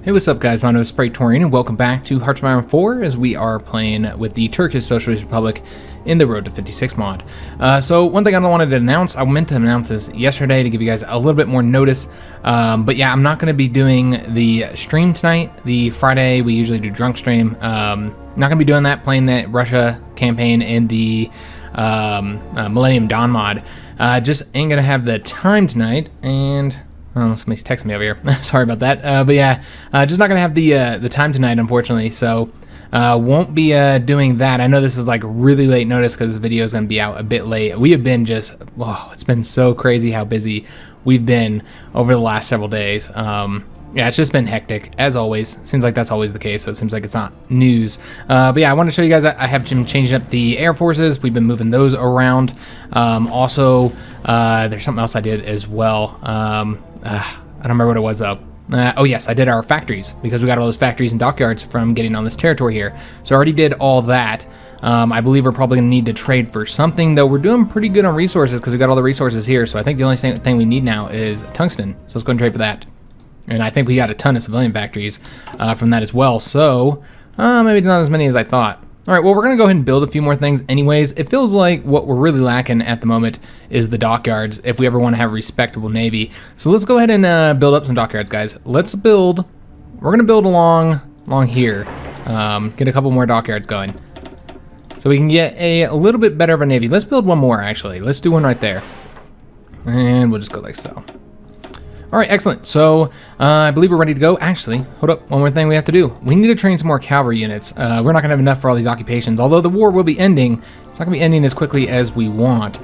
Hey, what's up guys, my name is Praetorian and welcome back to HOI4 as we are playing with the Turkish Socialist Republic in the Road to 56 mod. So one thing I wanted to announce, I meant to announce this yesterday to give you guys a little bit more notice, but yeah, I'm not going to be doing the stream tonight. The Friday we usually do drunk stream. Not going to be doing that, playing that Russia campaign in the Millennium Dawn mod. Just ain't going to have the time tonight, and oh, somebody's texting me over here. Sorry about that. But yeah, just not gonna have the time tonight, unfortunately. So won't be doing that. I know this is like really late notice because this video is gonna be out a bit late. We have been just, whoa, it's been so crazy how busy we've been over the last several days. Yeah, it's just been hectic as always. Seems like that's always the case, so it seems like it's not news. But yeah, I want to show you guys I have been changing up the air forces. We've been moving those around. Also, there's something else I did as well. I don't remember what it was though. Oh yes, I did our factories because we got all those factories and dockyards from getting on this territory here. So I already did all that. I believe we're probably gonna need to trade for something, though we're doing pretty good on resources because we got all the resources here. So I think the only thing we need now is tungsten. So let's go and trade for that. And I think we got a ton of civilian factories from that as well. So maybe not as many as I thought. All right, well, we're going to go ahead and build a few more things anyways. It feels like what we're really lacking at the moment is the dockyards if we ever want to have a respectable navy. So let's go ahead and build up some dockyards, guys. Let's build. We're going to build along here. Get a couple more dockyards going. So we can get a little bit better of a navy. Let's build one more, actually. Let's do one right there. And we'll just go like so. All right, excellent. So I believe we're ready to go. Actually, hold up, one more thing we have to do. We need to train some more cavalry units. We're not gonna have enough for all these occupations. Although the war will be ending, it's not gonna be ending as quickly as we want.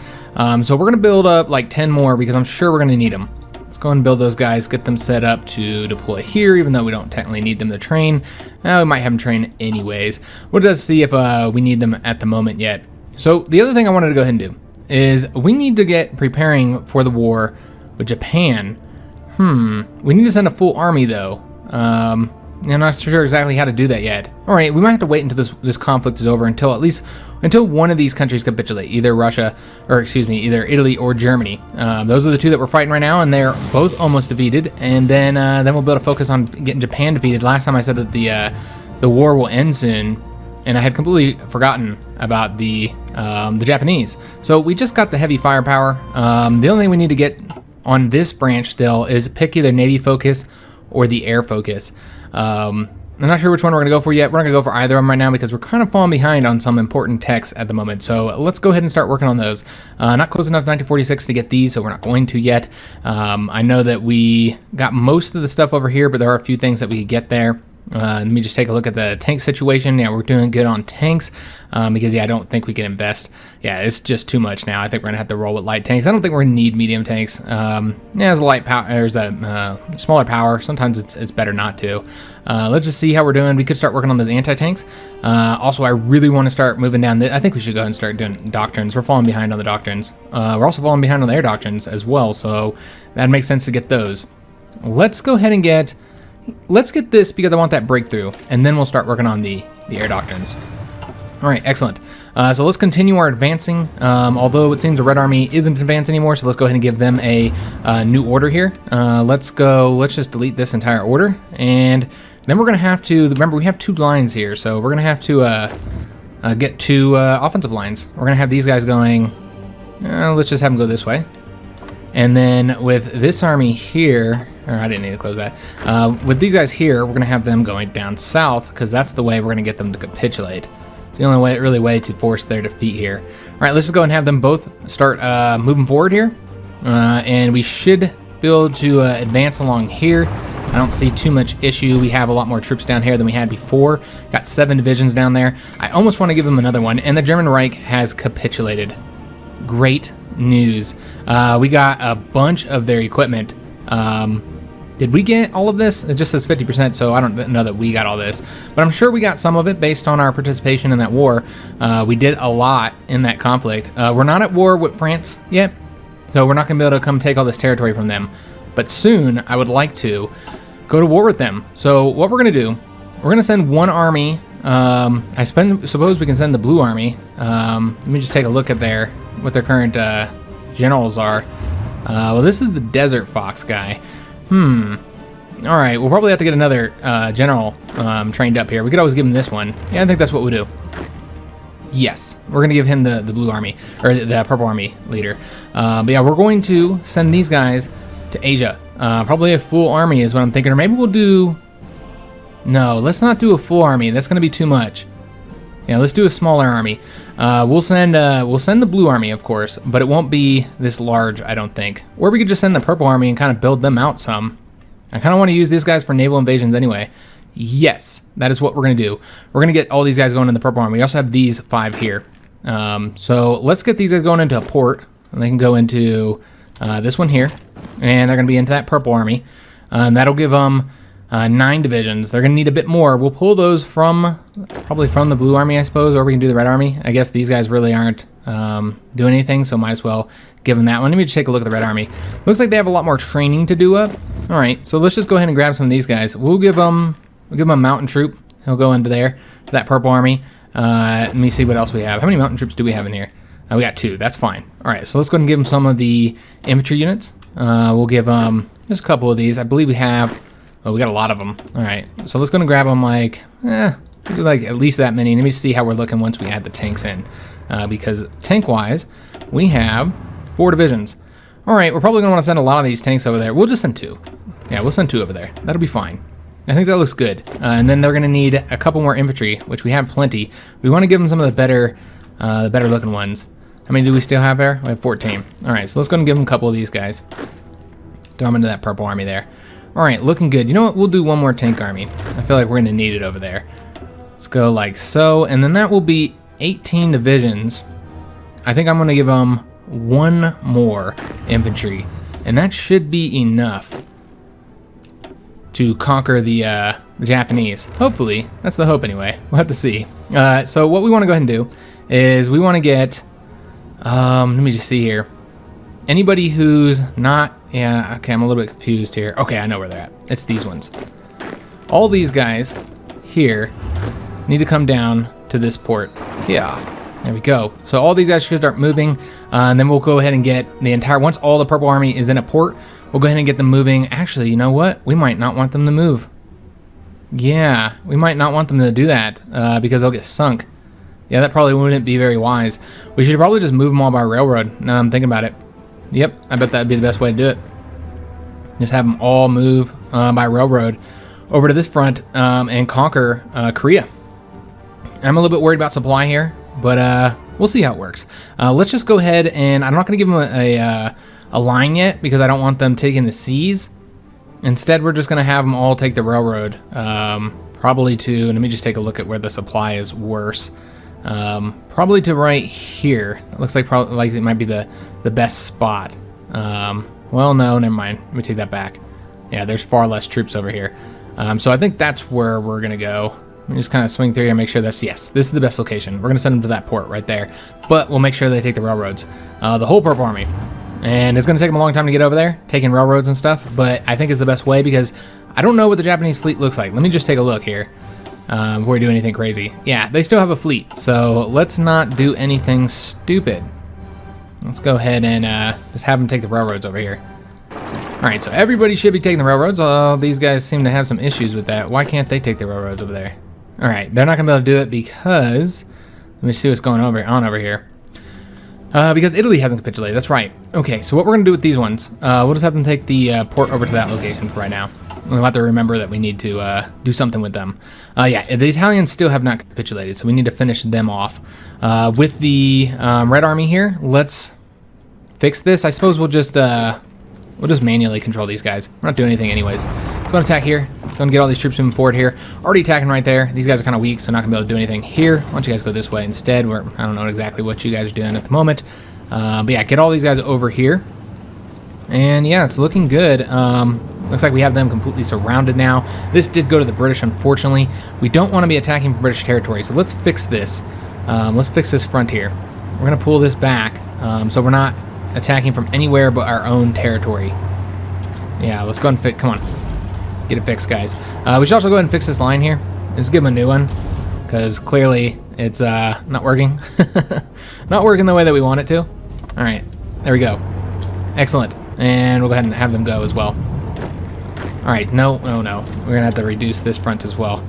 So we're gonna build up like 10 more because I'm sure we're gonna need them. Let's go and build those guys, get them set up to deploy here, even though we don't technically need them to train. We might have them train anyways. We'll just see if we need them at the moment yet. So the other thing I wanted to go ahead and do is we need to get preparing for the war with Japan. We need to send a full army though. I'm not sure exactly how to do that yet. All right, we might have to wait until this conflict is over, until one of these countries capitulate, either either Italy or Germany. Those are the two that we're fighting right now, and they're both almost defeated. And then we'll be able to focus on getting Japan defeated. Last time I said that the war will end soon, and I had completely forgotten about the Japanese. So we just got the heavy firepower. The only thing we need to get on this branch still is pick either Navy focus or the air focus. I'm not sure which one we're gonna go for yet. We're not gonna go for either of them right now because we're kind of falling behind on some important techs at the moment. So let's go ahead and start working on those. Not close enough to 1946 to get these, so we're not going to yet. I know that we got most of the stuff over here, but there are a few things that we could get there. Let me just take a look at the tank situation. Yeah, we're doing good on tanks because, yeah, I don't think we can invest. Yeah, it's just too much now. I think we're going to have to roll with light tanks. I don't think we're going to need medium tanks. Yeah, there's a light power, there's a smaller power. Sometimes it's better not to. Let's just see how we're doing. We could start working on those anti-tanks. Also, I really want to start moving down. I think we should go ahead and start doing doctrines. We're falling behind on the doctrines. We're also falling behind on the air doctrines as well, so that makes sense to get those. Let's go ahead and let's get this because I want that breakthrough, and then we'll start working on the air doctrines. All right, excellent. So let's continue our advancing, although it seems the Red Army isn't advanced anymore, so let's go ahead and give them a new order here. Let's just delete this entire order, and then we're going to have to, remember we have two lines here, so we're going to have to get two offensive lines. We're going to have these guys going, let's just have them go this way. And then with this army here, or I didn't need to close that. With these guys here, we're going to have them going down south because that's the way we're going to get them to capitulate. It's the only way to force their defeat here. All right, let's just go and have them both start moving forward here. And we should be able to advance along here. I don't see too much issue. We have a lot more troops down here than we had before. Got 7 divisions down there. I almost want to give them another one. And the German Reich has capitulated. Great news. We got a bunch of their equipment. Did we get all of this? It just says 50%, so I don't know that we got all this, but I'm sure we got some of it based on our participation in that war. We did a lot in that conflict. We're not at war with France yet, so we're not gonna be able to come take all this territory from them, but soon I would like to go to war with them. So what we're gonna do, we're gonna send one army. I suppose we can send the blue army. Let me just take a look at what their current generals are. Well, this is the Desert Fox guy. All right, we'll probably have to get another general trained up here. We could always give him this one. Yeah, I think that's what we'll do. Yes, we're going to give him the blue army, or the purple army leader. But yeah, we're going to send these guys to Asia. Probably a full army is what I'm thinking, or maybe we'll do... No, let's not do a full army. That's going to be too much. Yeah, let's do a smaller army. We'll send the blue army, of course, but it won't be this large, I don't think. Or we could just send the purple army and kind of build them out some. I kind of want to use these guys for naval invasions anyway. Yes, that is what we're going to do. We're going to get all these guys going in the purple army. We also have these 5 here. So let's get these guys going into a port. And they can go into this one here. And they're going to be into that purple army. And that'll give them 9 divisions. They're going to need a bit more. We'll pull those probably from the blue army, I suppose. Or we can do the red army. I guess these guys really aren't doing anything. So might as well give them that one. Let me just take a look at the red army. Looks like they have a lot more training to do up. All right, so let's just go ahead and grab some of these guys. We'll give them a mountain troop. He'll go into there, to that purple army. Let me see what else we have. How many mountain troops do we have in here? We got 2. That's fine. All right, so let's go ahead and give them some of the infantry units. We'll give them just a couple of these. I believe we have... Oh, we got a lot of them. All right, so let's go and grab them like at least that many. Let me see how we're looking once we add the tanks in. Because tank-wise, we have 4 divisions. All right, we're probably going to want to send a lot of these tanks over there. We'll just send 2. Yeah, we'll send 2 over there. That'll be fine. I think that looks good. And then they're going to need a couple more infantry, which we have plenty. We want to give them some of the better looking ones. How many do we still have there? We have 14. All right, so let's go and give them a couple of these guys. Throw them into that purple army there. All right, looking good. You know what? We'll do one more tank army. I feel like we're going to need it over there. Let's go like so, and then that will be 18 divisions. I think I'm going to give them 1 more infantry, and that should be enough to conquer the Japanese. Hopefully. That's the hope anyway. We'll have to see. So what we want to go ahead and do is we want to get, let me just see here. Anybody who's not, yeah, okay, I'm a little bit confused here. Okay, I know where they're at. It's these ones. All these guys here need to come down to this port. Yeah, there we go. So all these guys should start moving, and then we'll go ahead and get the entire, once all the purple army is in a port, we'll go ahead and get them moving. Actually, you know what? We might not want them to move. Yeah, we might not want them to do that because they'll get sunk. Yeah, that probably wouldn't be very wise. We should probably just move them all by railroad, now I'm thinking about it. Yep, I bet that'd be the best way to do it. Just have them all move by railroad over to this front and conquer Korea. I'm a little bit worried about supply here, but we'll see how it works. Let's just go ahead and I'm not going to give them a line yet because I don't want them taking the seas. Instead, we're just going to have them all take the railroad, probably to, let me just take a look at where the supply is worse. Probably to right here. It looks like probably like it might be the best spot. Well, no, never mind. Let me take that back. Yeah, there's far less troops over here. So I think that's where we're going to go. Let me just kind of swing through here and make sure that's, yes, this is the best location. We're going to send them to that port right there. But we'll make sure they take the railroads. The whole purple army. And it's going to take them a long time to get over there, taking railroads and stuff. But I think it's the best way because I don't know what the Japanese fleet looks like. Let me just take a look here before we do anything crazy. Yeah, they still have a fleet. So let's not do anything stupid. Let's go ahead and just have them take the railroads over here. All right, so everybody should be taking the railroads. Oh, these guys seem to have some issues with that. Why can't they take the railroads over there? All right, they're not going to be able to do it because... Let me see what's going on over here. Because Italy hasn't capitulated. That's right. Okay, so what we're going to do with these ones, we'll just have them take the port over to that location for right now. We'll have to remember that we need to do something with them. Yeah, the Italians still have not capitulated, so we need to finish them off. With the Red Army here, let's fix this. I suppose we'll just manually control these guys. We're not doing anything anyways. Let's go and attack here. Let's go and get all these troops moving forward here. Already attacking right there. These guys are kind of weak, so not going to be able to do anything here. Why don't you guys go this way instead? I don't know exactly what you guys are doing at the moment. But yeah, get all these guys over here. And yeah, it's looking good. Looks like we have them completely surrounded now. This did go to the British, unfortunately. We don't want to be attacking British territory, so let's fix this. Let's fix this front here. We're going to pull this back so we're not attacking from anywhere but our own territory. Yeah, let's go ahead and fix. Come on. Get it fixed, guys. We should also go ahead and fix this line here. Let's give them a new one because clearly it's not working. Not working the way that we want it to. All right, there we go. Excellent. And we'll go ahead and have them go as well. All Alright, no. We're going to have to reduce this front as well.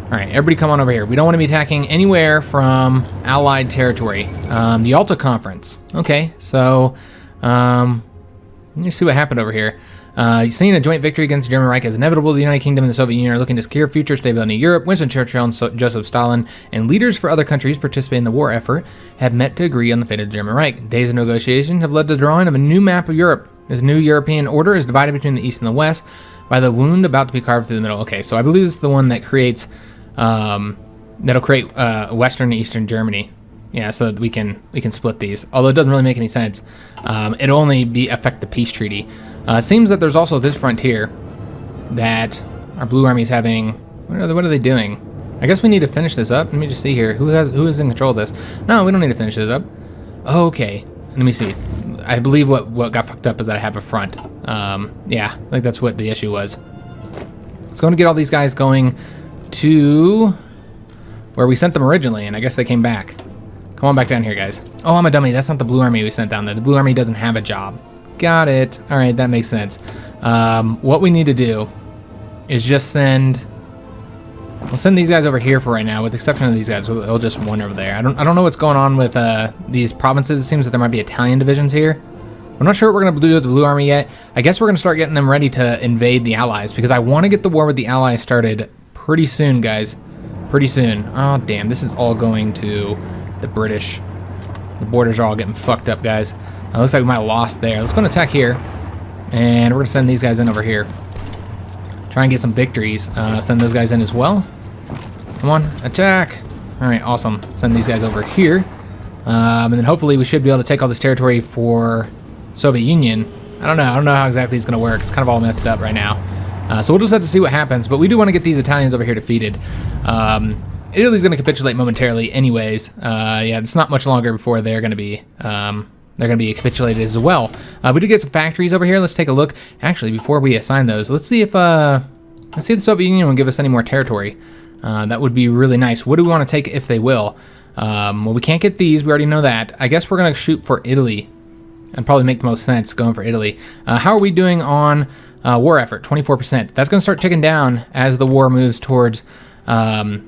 Alright, everybody come on over here. We don't want to be attacking anywhere from Allied territory. The Alta Conference. Okay, so let me see what happened over here. Seeing a joint victory against the German Reich as inevitable, the United Kingdom and the Soviet Union are looking to secure future stability in Europe. Winston Churchill and Joseph Stalin and leaders for other countries participating in the war effort have met to agree on the fate of the German Reich. Days of negotiation have led to the drawing of a new map of Europe. This new European order is divided between the East and the West by the wound about to be carved through the middle. Okay, so I believe this is the one that creates, that'll create Western and Eastern Germany. Yeah, so that we can split these. Although it doesn't really make any sense. It'll only affect the peace treaty. It seems that there's also this front here that our blue army is having. What are they doing? I guess we need to finish this up. Let me just see here. Who is in control of this? No, we don't need to finish this up. Okay, let me see. I believe what got fucked up is that I have a front. Yeah, I think that's what the issue was. Let's go and get all these guys going to where we sent them originally, and I guess they came back. Come on back down here, guys. Oh, I'm a dummy. That's not the blue army we sent down there. The blue army doesn't have a job. Got it. All right, that makes sense. What we need to do is just we'll send these guys over here for right now, with the exception of these guys. We'll just one over there. I don't know what's going on with these provinces. It seems that there might be Italian divisions here. I'm not sure what we're going to do with the blue army yet. I guess we're going to start getting them ready to invade the Allies, because I want to get the war with the Allies started pretty soon, guys. Pretty soon. Oh, damn. This is all going to the British. The borders are all getting fucked up, guys. Looks like we might have lost there. Let's go and attack here. And we're going to send these guys in over here. Try and get some victories. Send those guys in as well. Come on, attack. All right, awesome. Send these guys over here. And then hopefully we should be able to take all this territory for Soviet Union. I don't know how exactly it's going to work. It's kind of all messed up right now. So we'll just have to see what happens. But we do want to get these Italians over here defeated. Italy's going to capitulate momentarily anyways. Yeah, it's not much longer before they're going to be capitulated as well. We did get some factories over here. Let's take a look. Actually, before we assign those, let's see if the Soviet Union will give us any more territory. That would be really nice. What do we want to take if they will? Well, we can't get these. We already know that. I guess we're going to shoot for Italy and probably make the most sense going for Italy. How are we doing on war effort? 24%. That's going to start ticking down as the war moves towards Asia.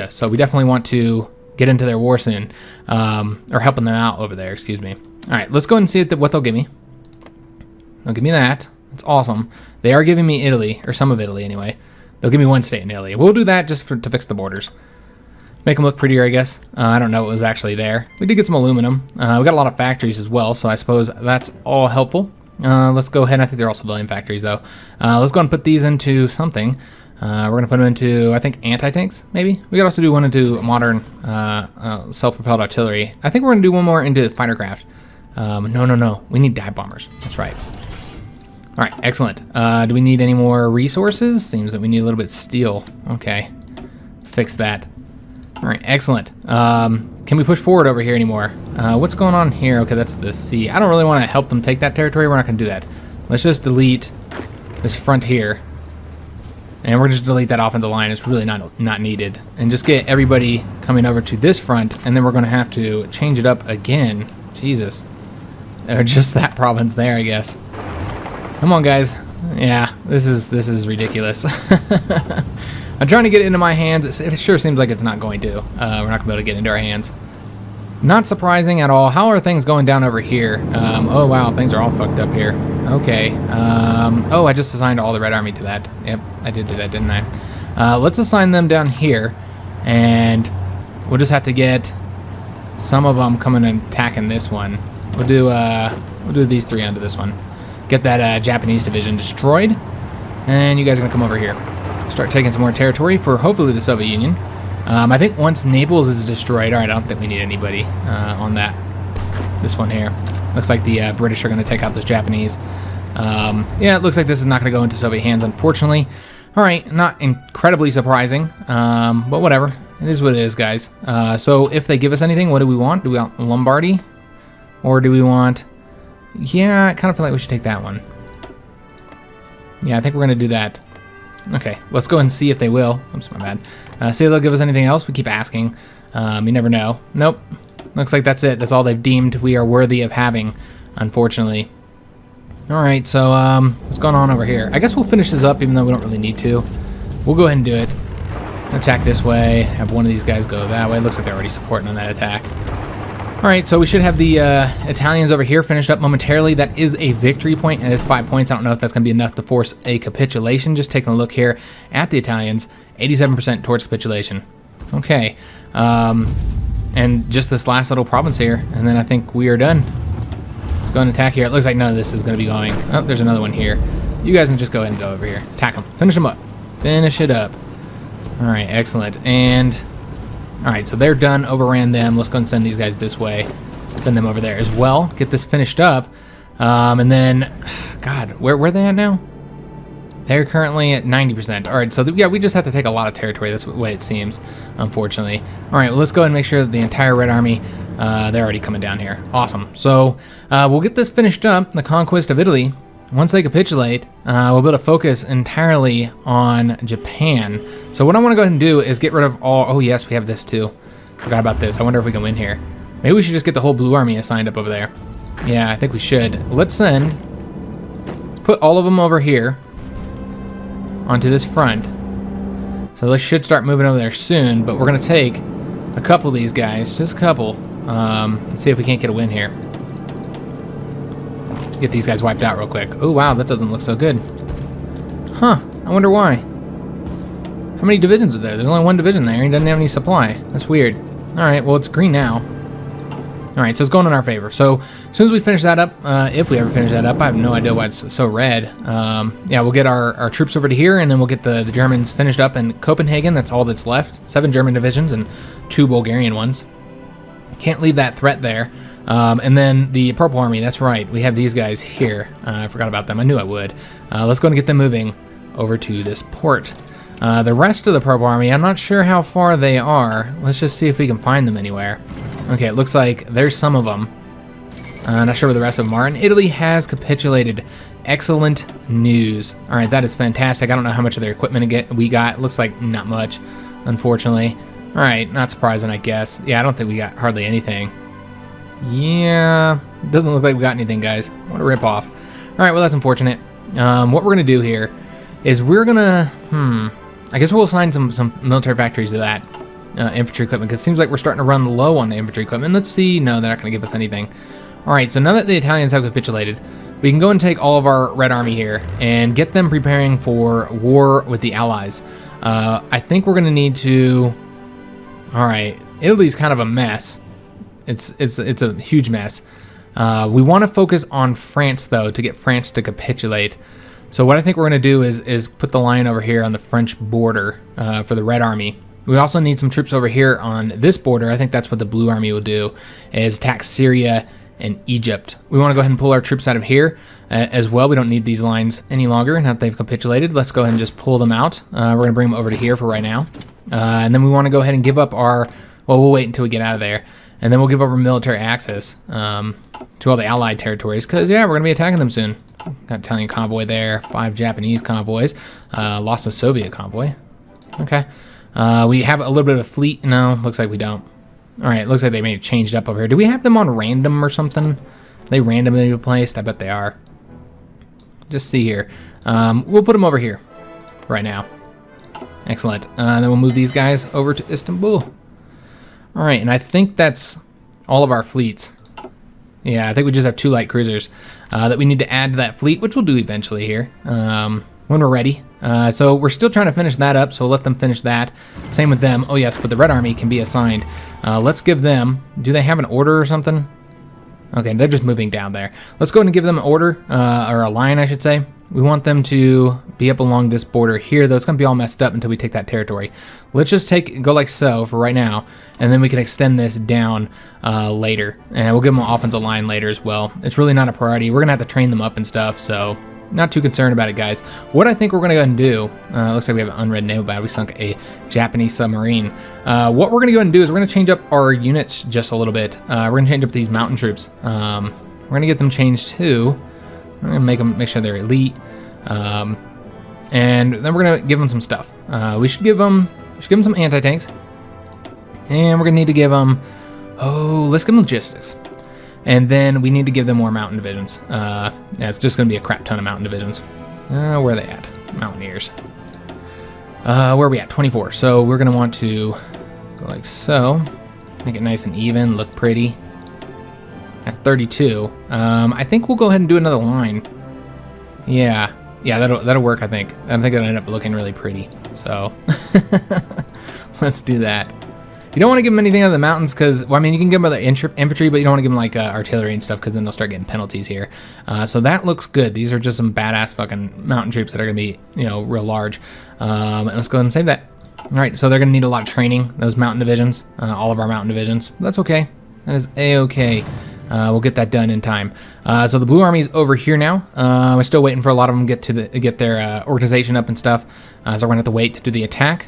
So we definitely want to get into their war soon, or helping them out over there, excuse me. All right, let's go ahead and see what they'll give me. They'll give me that. That's awesome. They are giving me Italy, or some of Italy anyway. They'll give me one state in Italy. We'll do that just to fix the borders. Make them look prettier, I guess. I don't know what was actually there. We did get some aluminum. We got a lot of factories as well, so I suppose that's all helpful. Let's go ahead. I think they're also building factories, though. Let's go and put these into something. We're going to put them into, I think, anti-tanks, maybe? We could also do one into modern self-propelled artillery. I think we're going to do one more into fighter craft. No. We need dive bombers. That's right. All right, excellent. Do we need any more resources? Seems that we need a little bit of steel. Okay, fix that. All right, excellent. Can we push forward over here anymore? What's going on here? Okay, that's the sea. I don't really want to help them take that territory. We're not going to do that. Let's just delete this front here. And we're just delete that offensive line. It's really not needed. And just get everybody coming over to this front, and then we're going to have to change it up again. Jesus. Or just that province there, I guess. Come on, guys. Yeah, this is ridiculous. I'm trying to get it into my hands. It sure seems like it's not going to. We're not going to be able to get into our hands. Not surprising at all. How are things going down over here? Oh, wow, things are all fucked up here. Okay. Oh, I just assigned all the Red Army to that. Yep, I did do that, didn't I? Let's assign them down here, and we'll just have to get some of them coming and attacking this one. We'll do these three onto this one. Get that Japanese division destroyed, and you guys are gonna come over here. Start taking some more territory for hopefully the Soviet Union. I think once Naples is destroyed, all right, I don't think we need anybody on that. This one here. Looks like the British are going to take out this Japanese. Yeah, it looks like this is not going to go into Soviet hands, unfortunately. All right, not incredibly surprising, but whatever. It is what it is, guys. So if they give us anything, what do we want? Do we want Lombardy? Or do we want... Yeah, I kind of feel like we should take that one. Yeah, I think we're going to do that. Okay, let's go and see if they will. Oops, my bad. See if they'll give us anything else. We keep asking. You never know. Nope. Looks like that's it. That's all they've deemed we are worthy of having, unfortunately. All right, so what's going on over here? I guess we'll finish this up even though we don't really need to. We'll go ahead and do it. Attack this way, have one of these guys go that way. Looks like they're already supporting on that attack. All right, so we should have the Italians over here finished up momentarily. That is a victory point, and it's 5 points. I don't know if that's going to be enough to force a capitulation. Just taking a look here at the Italians, 87% towards capitulation. Okay, and just this last little province here, and then I think we are done. Let's go and attack here. It looks like none of this is going to be going. Oh, there's another one here. You guys can just go ahead and go over here. Attack them. Finish them up. Finish it up. All right, excellent. And all right, so they're done, overran them. Let's go and send these guys this way. Send them over there as well. Get this finished up. And then, God, where are they at now? They're currently at 90%. All right, so yeah, we just have to take a lot of territory. That's the way it seems, unfortunately. All right, well, let's go ahead and make sure that the entire Red Army, they're already coming down here. Awesome. So we'll get this finished up, the conquest of Italy. Once they capitulate, we'll be able to focus entirely on Japan. So what I want to go ahead and do is get rid of all... Oh, yes, we have this too. Forgot about this. I wonder if we can win here. Maybe we should just get the whole blue army assigned up over there. Yeah, I think we should. Let's put all of them over here onto this front. So they should start moving over there soon, but we're going to take a couple of these guys, just a couple, and see if we can't get a win here. Get these guys wiped out real quick. Oh, wow, that doesn't look so good. Huh, I wonder why. How many divisions are there? There's only one division there. He doesn't have any supply. That's weird. All right, well, it's green now. All right, so it's going in our favor. So as soon as we finish that up, if we ever finish that up, I have no idea why it's so red. Yeah, we'll get our troops over to here, and then we'll get the Germans finished up in Copenhagen. That's all that's left. 7 German divisions and 2 Bulgarian ones. Can't leave that threat there. And then the Purple Army, that's right. We have these guys here. I forgot about them. I knew I would. Let's go and get them moving over to this port. The rest of the Purple Army, I'm not sure how far they are. Let's just see if we can find them anywhere. Okay, it looks like there's some of them. Not sure where the rest of them are. And Italy has capitulated. Excellent news. All right, that is fantastic. I don't know how much of their equipment we got. It looks like not much, unfortunately. All right, not surprising, I guess. Yeah, I don't think we got hardly anything. Yeah, doesn't look like we got anything, guys. What a ripoff. All right, well, that's unfortunate. What we're going to do here is we're going to, I guess we'll assign some military factories to that infantry equipment, because it seems like we're starting to run low on the infantry equipment. Let's see. No, they're not going to give us anything. All right, so now that the Italians have capitulated, we can go and take all of our Red Army here and get them preparing for war with the Allies. I think we're going to need to... All right, Italy's kind of a mess. It's a huge mess. We want to focus on France, though, to get France to capitulate. So what I think we're going to do is put the line over here on the French border for the Red Army. We also need some troops over here on this border. I think that's what the Blue Army will do, is attack Syria and Egypt. We want to go ahead and pull our troops out of here as well. We don't need these lines any longer now that they've capitulated. Let's go ahead and just pull them out. We're going to bring them over to here for right now. And then we want to go ahead and give up our... Well, we'll wait until we get out of there. And then we'll give up our military access to all the Allied territories, because, yeah, we're going to be attacking them soon. Got Italian convoy there, 5 Japanese convoys, lost a Soviet convoy. Okay. We have a little bit of a fleet. No, looks like we don't. All right, looks like they may have changed up over here. Do we have them on random or something? Are they randomly placed? I bet they are. Just see here. We'll put them over here right now. Excellent. Then we'll move these guys over to Istanbul. All right, and I think that's all of our fleets. Yeah, I think we just have 2 light cruisers that we need to add to that fleet, which we'll do eventually here when we're ready. So we're still trying to finish that up, so we'll let them finish that. Same with them. Oh, yes, but the Red Army can be assigned. Let's give them... Do they have an order or something? Okay, they're just moving down there. Let's go ahead and give them an order, or a line, I should say. We want them to be up along this border here, though it's going to be all messed up until we take that territory. Let's just go like so for right now, and then we can extend this down later. And we'll give them an offensive line later as well. It's really not a priority. We're going to have to train them up and stuff, so not too concerned about it, guys. What I think we're going to go ahead and do, looks like we have an unread naval battle. We sunk a Japanese submarine. What we're going to go ahead and do is we're going to change up our units just a little bit. We're going to change up these mountain troops. We're going to get them changed too. We're going to make sure they're elite. And then we're going to give them some stuff. We should give them some anti-tanks. And we're going to need to give them... Oh, let's give them logistics. And then we need to give them more mountain divisions. Yeah, it's just going to be a crap ton of mountain divisions. Where are they at? Mountaineers. Where are we at? 24. So we're going to want to go like so. Make it nice and even, look pretty. That's 32. I think we'll go ahead and do another line. Yeah, that'll work, I think. I think it'll end up looking really pretty. So let's do that. You don't want to give them anything out of the mountains because, well, I mean, you can give them the infantry, but you don't want to give them like artillery and stuff because then they'll start getting penalties here. So that looks good. These are just some badass fucking mountain troops that are going to be, you know, real large. And let's go ahead and save that. All right, so they're going to need a lot of training, those mountain divisions, all of our mountain divisions. That's okay. That is A-okay. We'll get that done in time. So the Blue Army's over here now. We're still waiting for a lot of them to get their organization up and stuff. So we're going to have to wait to do the attack.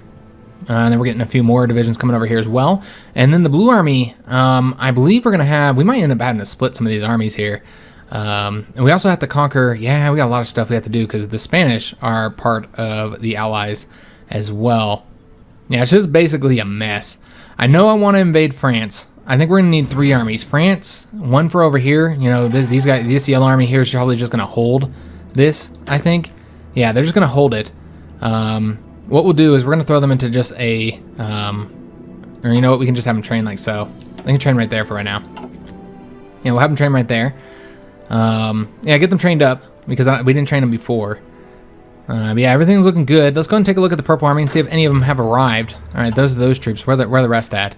And then we're getting a few more divisions coming over here as well. And then the Blue Army, I believe we're going to have, we might end up having to split some of these armies here. And we also have to conquer, yeah, we got a lot of stuff we have to do because the Spanish are part of the Allies as well. Yeah, it's just basically a mess. I know I want to invade France. I think we're going to need 3 armies. France, one for over here. You know, these guys, this yellow army here is probably just going to hold this, I think. Yeah, they're just going to hold it. What we'll do is we're going to throw them into just a, or you know what, we can just have them train like so. They can train right there for right now. Yeah, we'll have them train right there. Yeah, get them trained up because we didn't train them before. But yeah, everything's looking good. Let's go and take a look at the Purple Army and see if any of them have arrived. All right, those are those troops. Where are the rest at?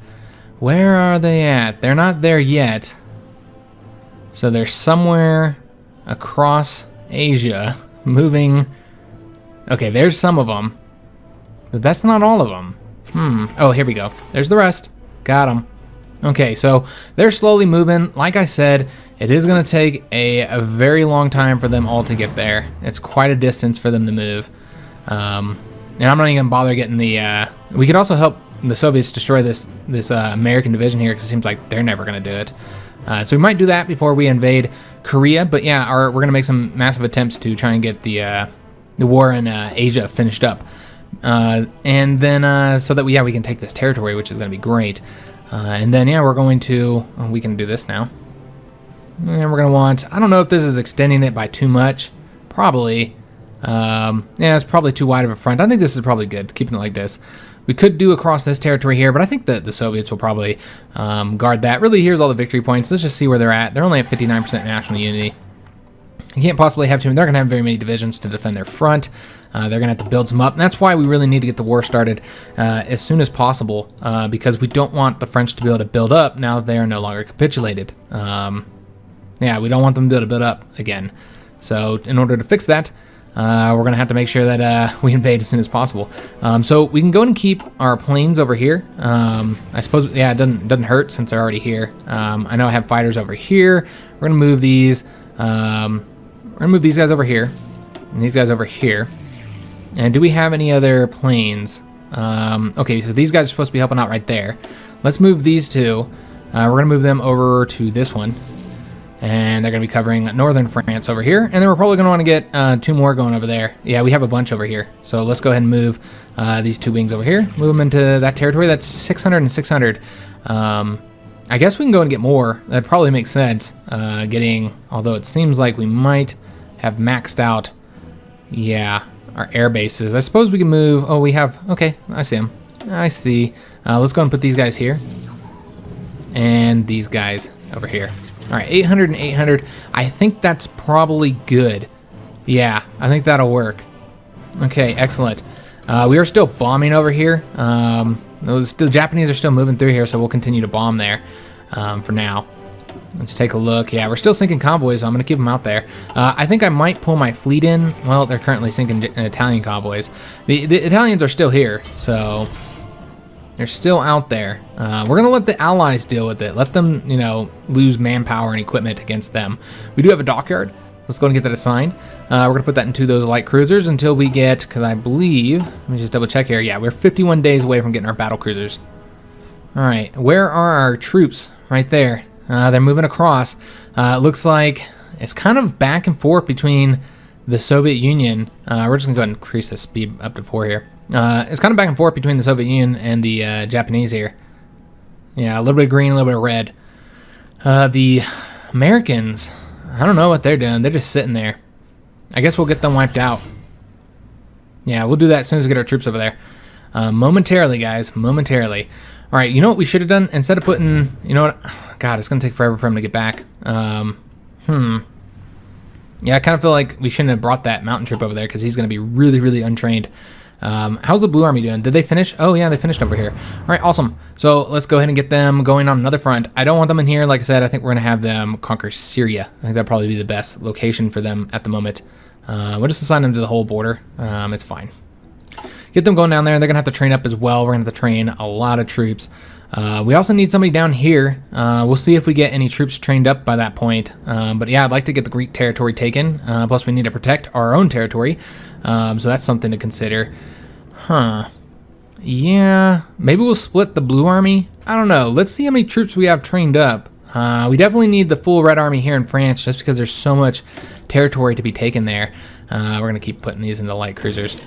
Where are they at? They're not there yet. So they're somewhere across Asia, moving. Okay, there's some of them. But that's not all of them. Oh, here we go. There's the rest. Got them. Okay, so they're slowly moving. Like I said, it is going to take a very long time for them all to get there. It's quite a distance for them to move. And I'm not even going to bother getting the... we could also help the Soviets destroy this American division here because it seems like they're never going to do it. So we might do that before we invade Korea. But yeah, we're going to make some massive attempts to try and get the war in Asia finished up. And then so that we can take this territory, which is going to be great. And then, yeah, we're going to... Oh, we can do this now. And we're going to want... I don't know if this is extending it by too much. Probably. Yeah, it's probably too wide of a front. I think this is probably good, keeping it like this. We could do across this territory here, but I think the Soviets will probably guard that. Really, here's all the victory points. Let's just see where they're at. They're only at 59% national unity. You can't possibly have too... They're going to have very many divisions to defend their front. They're going to have to build some up. And that's why we really need to get the war started as soon as possible, because we don't want the French to be able to build up now that they are no longer capitulated. Yeah, we don't want them to be able to build up again. So in order to fix that, we're going to have to make sure that we invade as soon as possible. So we can go and keep our planes over here. I suppose, yeah, it doesn't hurt since they're already here. I know I have fighters over here. We're going to move these. We're going to move these guys over here. And these guys over here. And do we have any other planes? Okay, so these guys are supposed to be helping out right there. Let's move these two. We're going to move them over to this one. And they're going to be covering northern France over here. And then we're probably going to want to get 2 more going over there. Yeah, we have a bunch over here. So let's go ahead and move these 2 wings over here. Move them into that territory. That's 600 and 600. I guess we can go and get more. That probably makes sense. Although it seems like we might have maxed out, yeah, our air bases. I suppose we can move. Oh, we have, okay, I see them. I see. Let's go and put these guys here. And these guys over here. All right, 800 and 800. I think that's probably good. Yeah, I think that'll work. Okay, excellent. We are still bombing over here. The Japanese are still moving through here, so we'll continue to bomb there for now. Let's take a look. Yeah, we're still sinking convoys, so I'm going to keep them out there. I think I might pull my fleet in. Well, they're currently sinking Italian convoys. The Italians are still here, so they're still out there. We're going to let the Allies deal with it. Let them, you know, lose manpower and equipment against them. We do have a dockyard. Let's go and get that assigned. We're going to put that into those light cruisers until we get, because I believe, let me just double check here. Yeah, we're 51 days away from getting our battle cruisers. All right, where are our troops? Right there. They're moving across. It looks like it's kind of back and forth between the Soviet Union. We're just going to go ahead and increase the speed up to 4 here. It's kind of back and forth between the Soviet Union and the Japanese here. Yeah, a little bit of green, a little bit of red. The Americans, I don't know what they're doing. They're just sitting there. I guess we'll get them wiped out. Yeah, we'll do that as soon as we get our troops over there. Momentarily, guys. Momentarily. All right, you know what we should have done? Instead of putting... You know what? God, it's going to take forever for him to get back. Yeah, I kind of feel like we shouldn't have brought that mountain troop over there because he's going to be really, really untrained. How's the Blue Army doing? Did they finish? Oh, yeah, they finished over here. All right, awesome. So let's go ahead and get them going on another front. I don't want them in here. Like I said, I think we're going to have them conquer Syria. I think that'd probably be the best location for them at the moment. We'll just assign them to the whole border. It's fine. Get them going down there. They're going to have to train up as well. We're going to have to train a lot of troops. We also need somebody down here. We'll see if we get any troops trained up by that point. But yeah, I'd like to get the Greek territory taken. Plus, we need to protect our own territory. So that's something to consider. Huh. Yeah, maybe we'll split the Blue Army. I don't know. Let's see how many troops we have trained up. We definitely need the full Red Army here in France just because there's so much territory to be taken there. We're going to keep putting these into light cruisers.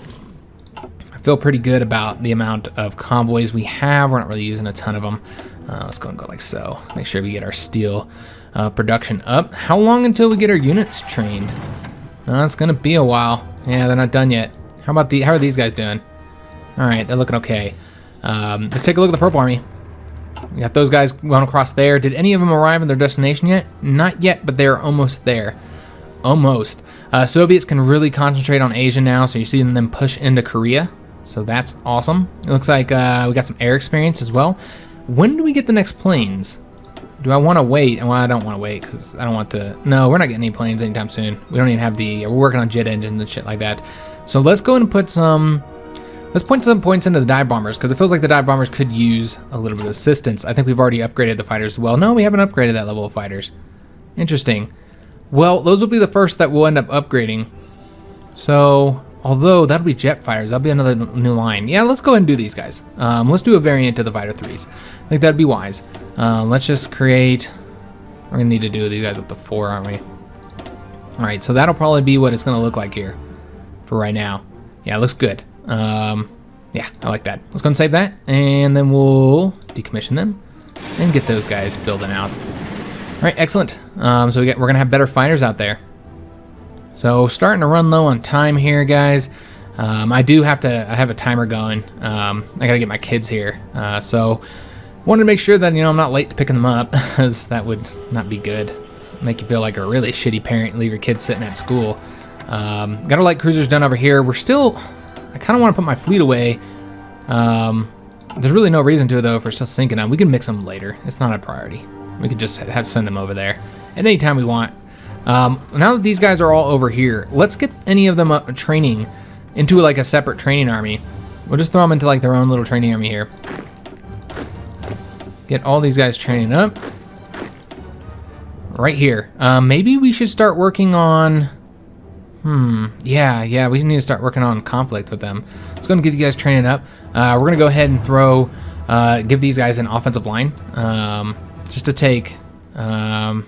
I feel pretty good about the amount of convoys we have. We're not really using a ton of them. Let's go and go like so. Make sure we get our steel production up. How long until we get our units trained? It's going to be a while. Yeah, they're not done yet. How are these guys doing? All right, they're looking okay. Let's take a look at the Purple Army. We got those guys going across there. Did any of them arrive at their destination yet? Not yet, but they're almost there. Almost. Soviets can really concentrate on Asia now, so you're seeing them push into Korea. So that's awesome. It looks like we got some air experience as well. When do we get the next planes? Do I want to wait? Well, I don't want to wait because I don't want to... No, we're not getting any planes anytime soon. We don't even have the... We're working on jet engines and shit like that. So let's go and put some... Let's point some points into the dive bombers because it feels like the dive bombers could use a little bit of assistance. I think we've already upgraded the fighters as well. No, we haven't upgraded that level of fighters. Interesting. Well, those will be the first that we'll end up upgrading. So, although that'll be jet fighters, that'll be another new line. Yeah, let's go ahead and do these guys. Let's do a variant of the fighter 3s. I think that'd be wise. Let's just create... We're going to need to do these guys up to 4, aren't we? All right, so that'll probably be what it's going to look like here for right now. Yeah, it looks good. Yeah, I like that. Let's go and save that, and then we'll decommission them and get those guys building out. All right, excellent. So we're gonna have better fighters out there. So starting to run low on time here, guys. I have a timer going. I gotta get my kids here. So wanted to make sure that I'm not late to picking them up, because that would not be good. Make you feel like a really shitty parent, leave your kids sitting at school. Got our light cruisers done over here. We're still. I kind of want to put my fleet away. There's really no reason to, though, if we're still sinking them. We can mix them later. It's not a priority. We could just send them over there at any time we want. Now that these guys are all over here, let's get any of them training into like a separate training army. We'll just throw them into like their own little training army here. Get all these guys training up. Right here. Maybe we should start working on... Yeah, we need to start working on conflict with them. Let's go and get you guys training up. We're going to go ahead and give these guys an offensive line. Just to take, yeah,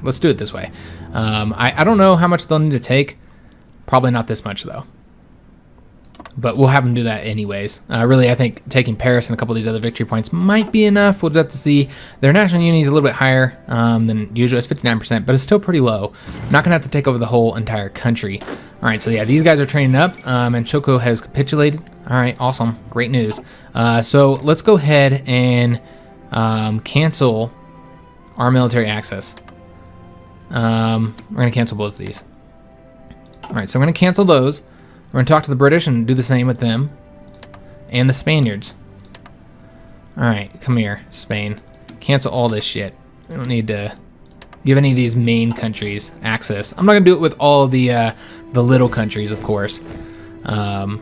let's do it this way. I don't know how much they'll need to take. Probably not this much, though. But we'll have them do that anyways. Really, I think taking Paris and a couple of these other victory points might be enough. We'll just have to see. Their national unity is a little bit higher than usual. It's 59%, but it's still pretty low. I'm not going to have to take over the whole entire country. All right, so yeah, these guys are training up, and Choco has capitulated. All right, awesome. Great news. So let's go ahead and cancel our military access. We're going to cancel both of these. All right, so we're going to cancel those. We're going to talk to the British and do the same with them. And the Spaniards. Alright, come here, Spain. Cancel all this shit. We don't need to give any of these main countries access. I'm not going to do it with all of the little countries, of course. And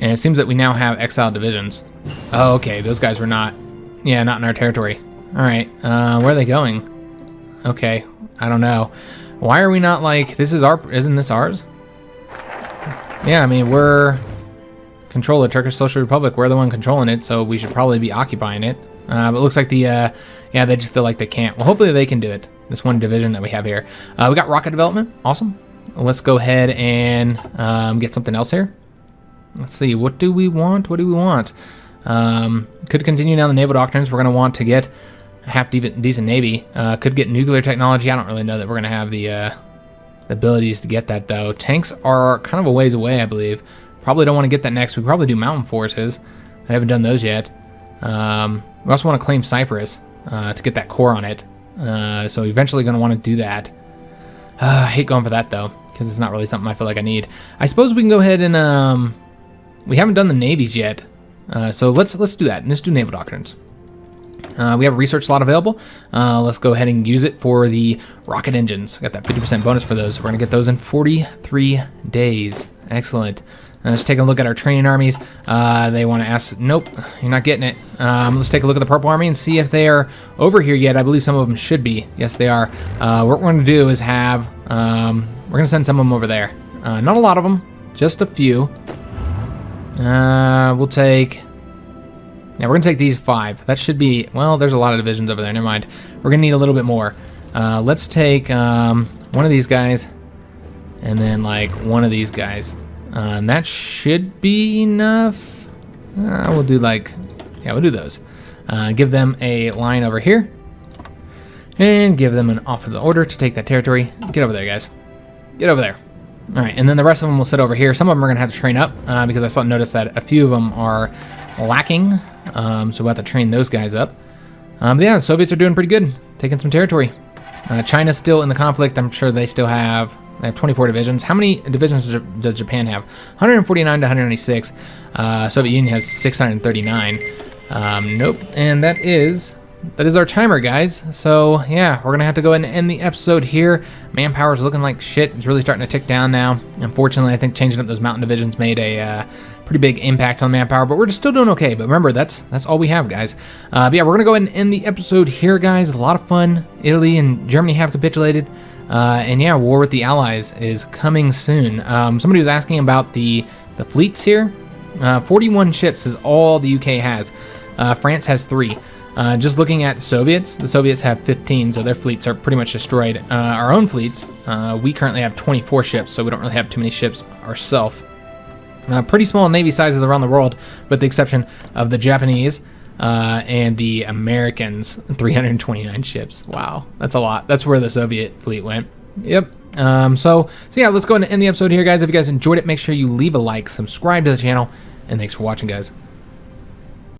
it seems that we now have exiled divisions. Oh, okay, those guys were not in our territory. Alright, where are they going? Okay, I don't know. Why are we not like, isn't this ours? Yeah, I mean, we're control the Turkish Social Republic. We're the one controlling it, so we should probably be occupying it. But it looks like they just feel like they can't. Well, hopefully they can do it. This one division that we have here. We got rocket development. Awesome. Let's go ahead and get something else here. Let's see. What do we want? Could continue down the naval doctrines. We're going to want to get a half-decent navy. Could get nuclear technology. I don't really know that we're going to have the abilities to get that, though. Tanks are kind of a ways away, I believe. Probably don't want to get that next. We probably do mountain forces. I haven't done those yet. We also want to claim Cyprus to get that core on it. So eventually going to want to do that. I hate going for that, though, because it's not really something I feel like I need. I suppose we can go ahead and... we haven't done the navies yet. So let's do that. Let's do naval doctrines. We have a research slot available. Let's go ahead and use it for the rocket engines. Got that 50% bonus for those. We're going to get those in 43 days. Excellent. Let's take a look at our training armies. They want to ask, nope, you're not getting it. Let's take a look at the Purple Army and see if they are over here yet. I believe some of them should be. Yes, they are. What we're going to do is have, we're going to send some of them over there. Not a lot of them, just a few. We'll take... Yeah, we're going to take these 5. That should be... Well, there's a lot of divisions over there. Never mind. We're going to need a little bit more. Let's take one of these guys and then, like, one of these guys. And that should be enough. We'll do, like... Yeah, we'll do those. Give them a line over here. And give them an offensive order to take that territory. Get over there, guys. Get over there. All right, and then the rest of them will sit over here. Some of them are going to have to train up because I noticed that a few of them are lacking. So we'll have to train those guys up. But yeah, the Soviets are doing pretty good, taking some territory. China's still in the conflict. I'm sure they still have... They have 24 divisions. How many divisions does Japan have? 149 to 196. Soviet Union has 639. Nope. And that is our timer, guys. So yeah, we're gonna have to go ahead and end the episode here. Manpower's looking like shit. It's really starting to tick down now. Unfortunately, I think changing up those mountain divisions made a pretty big impact on manpower, but we're just still doing okay. But remember, that's all we have, guys. But yeah, we're gonna go ahead and end the episode here, guys. A lot of fun. Italy and Germany have capitulated. And yeah, war with the Allies is coming soon. Somebody was asking about the fleets here. 41 ships is all the UK has. France has 3. Just looking at the Soviets have 15, so their fleets are pretty much destroyed. Our own fleets, we currently have 24 ships, so we don't really have too many ships ourselves. Pretty small navy sizes around the world, with the exception of the Japanese and the Americans, 329 ships. Wow, that's a lot. That's where the Soviet fleet went. Yep. So yeah, let's go ahead and end the episode here, guys. If you guys enjoyed it, make sure you leave a like, subscribe to the channel, and thanks for watching, guys.